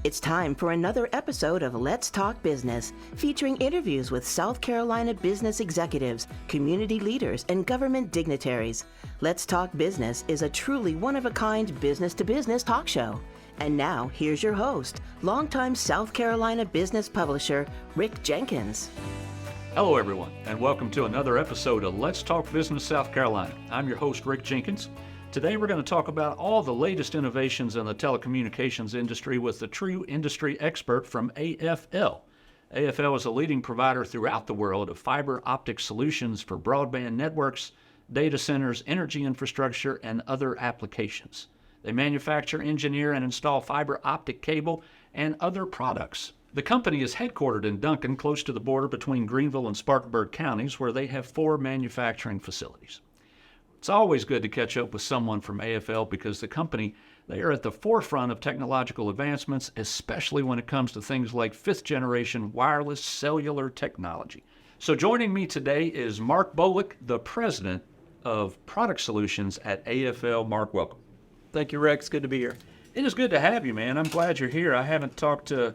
It's time for another episode of Let's Talk Business, featuring interviews with South Carolina business executives, community leaders, and government dignitaries. Let's Talk Business is a truly one-of-a-kind business-to-business talk show. And now, here's your host, longtime South Carolina business publisher, Rick Jenkins. Hello, everyone, and welcome to another episode of Let's Talk Business South Carolina. I'm your host, Rick Jenkins. Today, we're going to talk about all the latest innovations in the telecommunications industry with the true industry expert from AFL. AFL is a leading provider throughout the world of fiber optic solutions for broadband networks, data centers, energy infrastructure, and other applications. They manufacture, engineer, and install fiber optic cable and other products. The company is headquartered in Duncan, close to the border between Greenville and Spartanburg counties, where they have 4 manufacturing facilities. It's always good to catch up with someone from AFL because the company, they are at the forefront of technological advancements, especially when it comes to things like 5th-generation wireless cellular technology. So joining me today is Marc Bolick, the president of Product Solutions at AFL. Marc, welcome. Thank you, Rex. Good to be here. It is good to have you, man. I'm glad you're here. I haven't talked to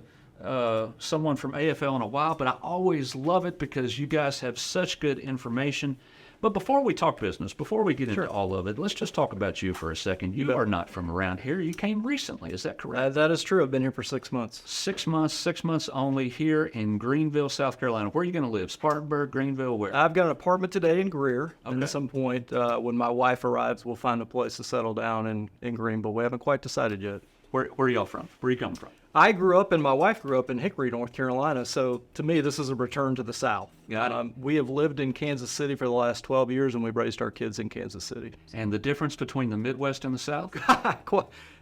someone from AFL in a while, but I always love it because you guys have such good information. But before we talk business, before we get into all of it, let's just talk about you for a second. You are not from around here. You came recently. Is that correct? That is true. I've been here for 6 months. 6 months, 6 months only here in Greenville, South Carolina. Where are you going to live? Spartanburg, Greenville, where? I've got an apartment today in Greer. Okay. And at some point, when my wife arrives, we'll find a place to settle down in Greenville. We haven't quite decided yet. Where are y'all from? Where are you coming from? I grew up and my wife grew up in Hickory, North Carolina. So to me, this is a return to the South. Got it. We have lived in Kansas City for the last 12 years, and we've raised our kids in Kansas City. And the difference between the Midwest and the South?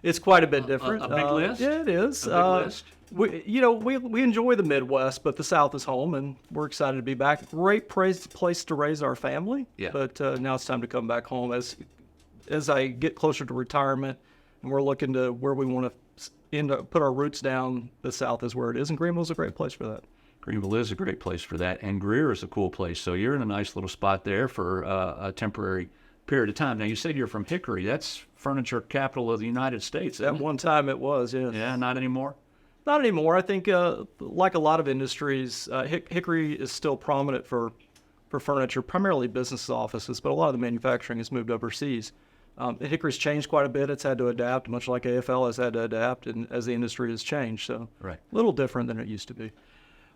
It's quite a bit different. A big list? Yeah, it is. A big list? We enjoy the Midwest, but the South is home, and we're excited to be back. Great place to raise our family. Yeah. But now it's time to come back home. As I get closer to retirement, and we're looking to where we want to put our roots down, the South is where it is, and Greenville's a great place for that. Greenville is a great place for that, and Greer is a cool place. So you're in a nice little spot there for a temporary period of time. Now, you said you're from Hickory. That's furniture capital of the United States, isn't it? At one time it was, yes. Yeah, not anymore? Not anymore. I think, like a lot of industries, Hickory is still prominent for furniture, primarily business offices, but a lot of the manufacturing has moved overseas. Hickory's changed quite a bit. It's had to adapt, much like AFL has had to adapt, and as the industry has changed. So right. A little different than it used to be.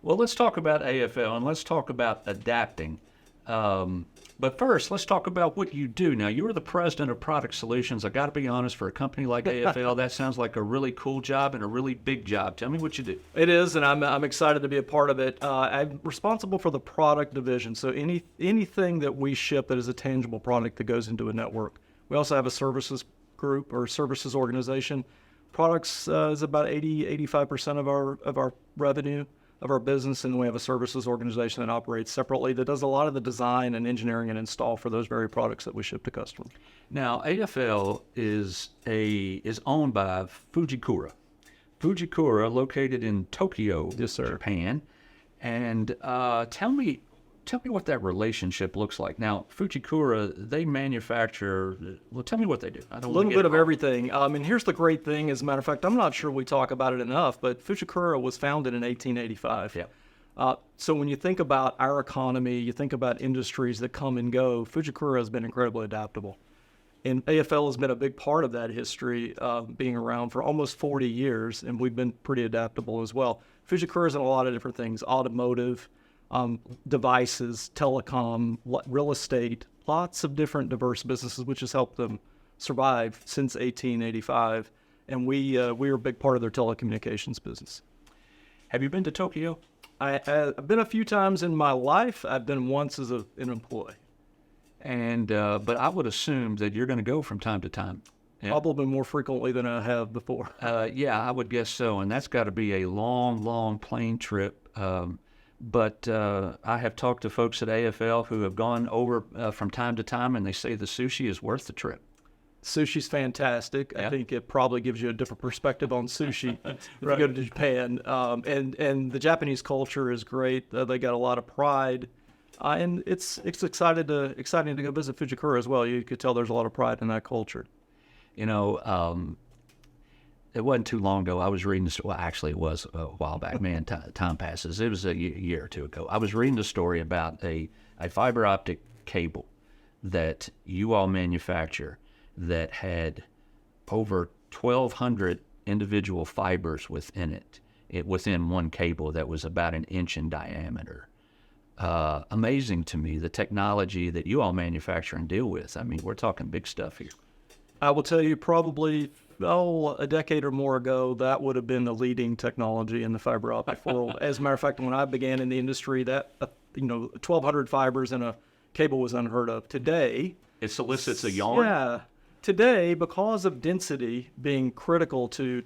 Well, let's talk about AFL, and let's talk about adapting. But first, let's talk about what you do. Now, you're the president of Product Solutions. I got to be honest, for a company like AFL, that sounds like a really cool job and a really big job. Tell me what you do. It is, and I'm excited to be a part of it. I'm responsible for the product division, so anything that we ship that is a tangible product that goes into a network. We also have a services group or services organization. Products is about 85% of our revenue of our business, and we have a services organization that operates separately that does a lot of the design and engineering and install for those very products that we ship to customers. Now, AFL is owned by Fujikura. Fujikura, located in Tokyo, yes, sir. Japan. And tell me what that relationship looks like. Now, Fujikura, they manufacture, well, tell me what they do. A little bit of everything. And here's the great thing, as a matter of fact, I'm not sure we talk about it enough, but Fujikura was founded in 1885. Yeah. So when you think about our economy, you think about industries that come and go, Fujikura has been incredibly adaptable. And AFL has been a big part of that history, being around for almost 40 years, and we've been pretty adaptable as well. Fujikura is in a lot of different things, automotive, devices, telecom, real estate, lots of different diverse businesses, which has helped them survive since 1885. And we are a big part of their telecommunications business. Have you been to Tokyo? I've been a few times in my life. I've been once as an employee. And but I would assume that you're going to go from time to time. Yeah. Probably more frequently than I have before. Yeah, I would guess so. And that's got to be a long, long plane trip. But I have talked to folks at AFL who have gone over from time to time, and they say the sushi is worth the trip. Sushi's fantastic. Yeah. I think it probably gives you a different perspective on sushi if you go to Japan. And the Japanese culture is great. They got a lot of pride. And it's exciting to go visit Fujikura as well. You could tell there's a lot of pride in that culture. You know, it wasn't too long ago. I was reading this. Well, actually, it was a while back. Man, time passes. It was a year or two ago. I was reading a story about a fiber optic cable that you all manufacture that had over 1,200 individual fibers within it, within one cable that was about an inch in diameter. Amazing to me, the technology that you all manufacture and deal with. I mean, we're talking big stuff here. I will tell you probably, a decade or more ago, that would have been the leading technology in the fiber optic world. As a matter of fact, when I began in the industry, that, 1,200 fibers in a cable was unheard of. Today, it solicits a yarn? Yeah. Today, because of density being critical to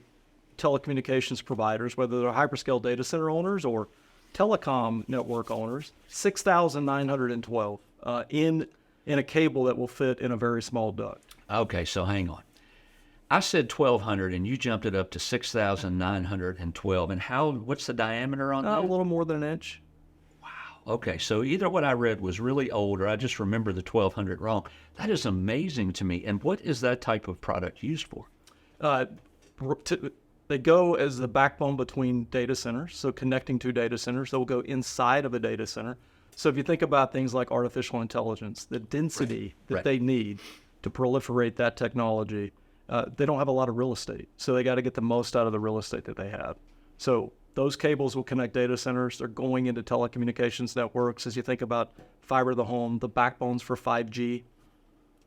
telecommunications providers, whether they're hyperscale data center owners or telecom network owners, 6,912 in a cable that will fit in a very small duct. Okay, so hang on. I said 1,200, and you jumped it up to 6,912. And what's the diameter on that? A little more than an inch. Wow. Okay, so either what I read was really old, or I just remember the 1,200 wrong. That is amazing to me. And what is that type of product used for? They go as the backbone between data centers, so connecting two data centers. They'll go inside of a data center. So if you think about things like artificial intelligence, the density that they need to proliferate that technology, they don't have a lot of real estate. So they got to get the most out of the real estate that they have. So those cables will connect data centers. They're going into telecommunications networks. As you think about fiber to the home, the backbones for 5G,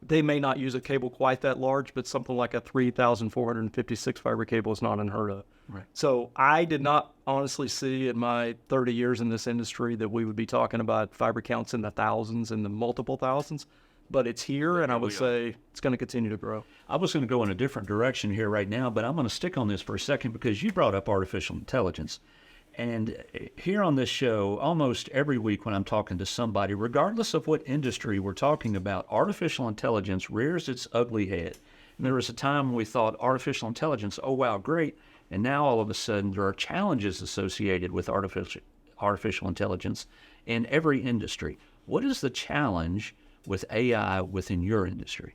they may not use a cable quite that large, but something like a 3,456 fiber cable is not unheard of. Right. So I did not honestly see in my 30 years in this industry that we would be talking about fiber counts in the thousands and the multiple thousands, but it's here, and I would say it's going to continue to grow. I was going to go in a different direction here right now, but I'm going to stick on this for a second because you brought up artificial intelligence. And here on this show, almost every week when I'm talking to somebody, regardless of what industry we're talking about, artificial intelligence rears its ugly head. And there was a time when we thought artificial intelligence, oh, wow, great. And now all of a sudden there are challenges associated with artificial intelligence in every industry. What is the challenge with AI within your industry?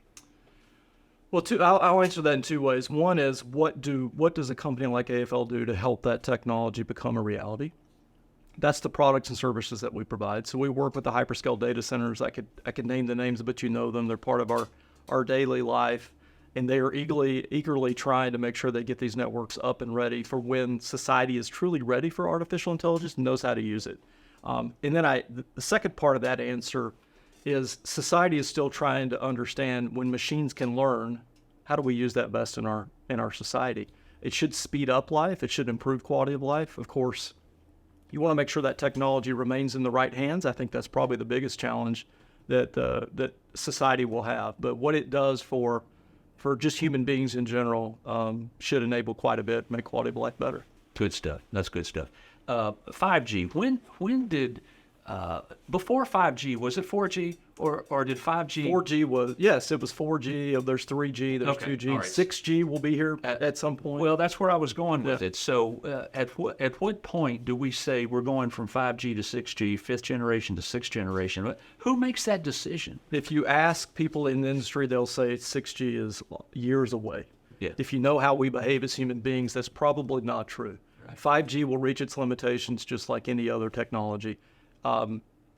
Well, I'll answer that in two ways. One is what does a company like AFL do to help that technology become a reality? That's the products and services that we provide. So we work with the hyperscale data centers. I could name the names, but you know them. They're part of our daily life, and they are eagerly trying to make sure they get these networks up and ready for when society is truly ready for artificial intelligence and knows how to use it. And then the second part of that answer is society is still trying to understand when machines can learn, how do we use that best in our society? It should speed up life. It should improve quality of life. Of course, you want to make sure that technology remains in the right hands. I think that's probably the biggest challenge that society will have. But what it does for just human beings in general should enable quite a bit, make quality of life better. Good stuff. That's good stuff. 5G. When did before 5G, was it 4G or did 5G? 4G was, yes, it was 4G. There's 3G, there's 2G. Right. 6G will be here at some point. Well, that's where I was going with it. So at what point do we say we're going from 5G to 6G, fifth generation to sixth generation? Who makes that decision? If you ask people in the industry, they'll say 6G is years away. Yeah. If you know how we behave as human beings, that's probably not true. Right. 5G will reach its limitations just like any other technology.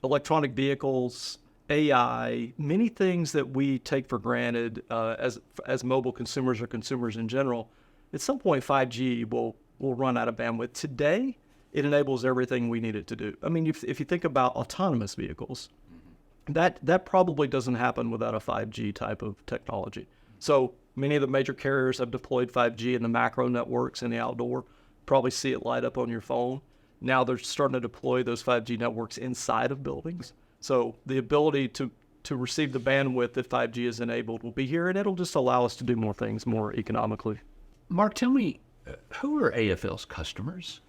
Electronic vehicles, AI, many things that we take for granted as mobile consumers or consumers in general, at some point 5G will run out of bandwidth. Today, it enables everything we need it to do. I mean, if you think about autonomous vehicles, that probably doesn't happen without a 5G type of technology. So many of the major carriers have deployed 5G in the macro networks in the outdoor. Probably see it light up on your phone. Now they're starting to deploy those 5G networks inside of buildings. So the ability to receive the bandwidth that 5G is enabled will be here, and it'll just allow us to do more things more economically. Mark, tell me, who are AFL's customers?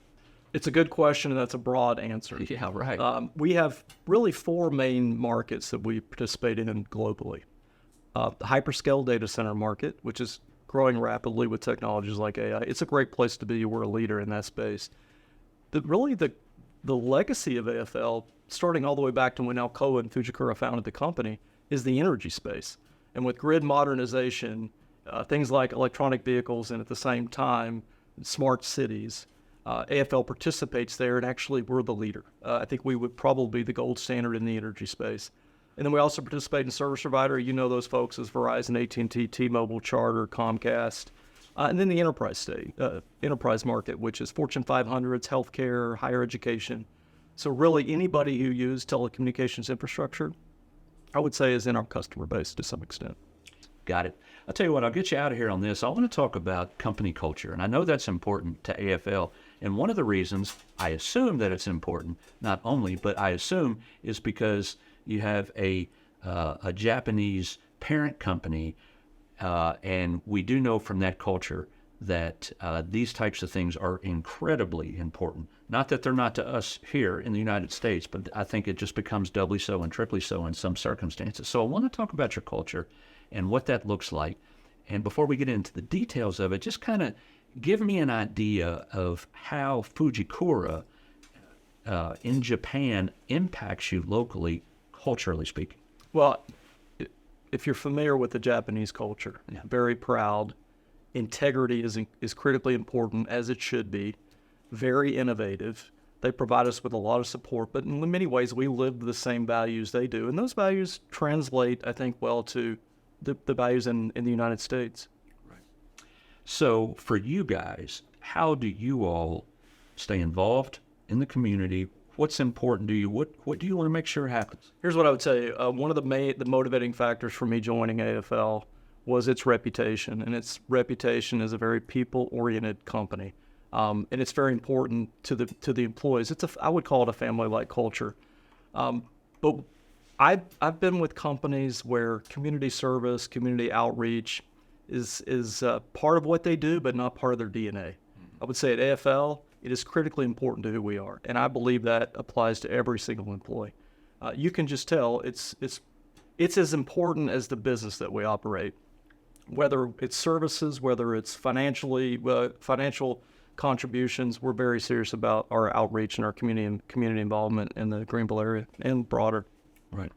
It's a good question, and that's a broad answer. Yeah, right. We have really four main markets that we participate in globally. The hyperscale data center market, which is growing rapidly with technologies like AI. It's a great place to be. We're a leader in that space. The legacy of AFL, starting all the way back to when Alcoa and Fujikura founded the company, is the energy space. And with grid modernization things like electronic vehicles and at the same time, smart cities. AFL participates there, and actually we're the leader. I think we would probably be the gold standard in the energy space. And then we also participate in service provider. You know those folks as Verizon, AT&T, T-Mobile, Charter, Comcast. And then the enterprise market, which is Fortune 500s, healthcare, higher education. So really anybody who uses telecommunications infrastructure, I would say, is in our customer base to some extent. Got it. I'll tell you what, I'll get you out of here on this. I want to talk about company culture, and I know that's important to AFL. And one of the reasons I assume that it's important, not only, but I assume is because you have a Japanese parent company, and we do know from that culture that these types of things are incredibly important. Not that they're not to us here in the United States, but I think it just becomes doubly so and triply so in some circumstances. So I want to talk about your culture and what that looks like. And before we get into the details of it, just kind of give me an idea of how Fujikura in Japan impacts you locally, culturally speaking. Well, if you're familiar with the Japanese culture, very proud. Integrity is critically important, as it should be. Very innovative. They provide us with a lot of support, but in many ways we live the same values they do. And those values translate, I think, well to the values in the United States. Right. So for you guys, how do you all stay involved in the community? What's important to you? What do you want to make sure happens? Here's what I would say. One of the motivating factors for me joining AFL was its reputation, and its reputation as a very people-oriented company. And it's very important to the employees. I would call it a family-like culture. But I've been with companies where community service, community outreach is part of what they do, but not part of their DNA. I would say at AFL, it is critically important to who we are, and I believe that applies to every single employee. You can just tell it's as important as the business that we operate, whether it's services, whether it's financial contributions. We're very serious about our outreach and our community involvement in the Greenville area and broader. Right.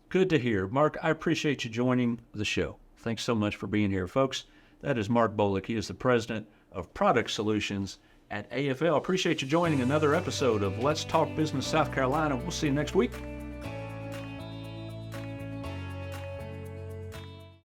Good to hear. Marc, I appreciate you joining the show. Thanks so much for being here, folks. That is Marc Bolick. He is the president of Product Solutions at AFL. Appreciate you joining another episode of Let's Talk Business South Carolina. We'll see you next week.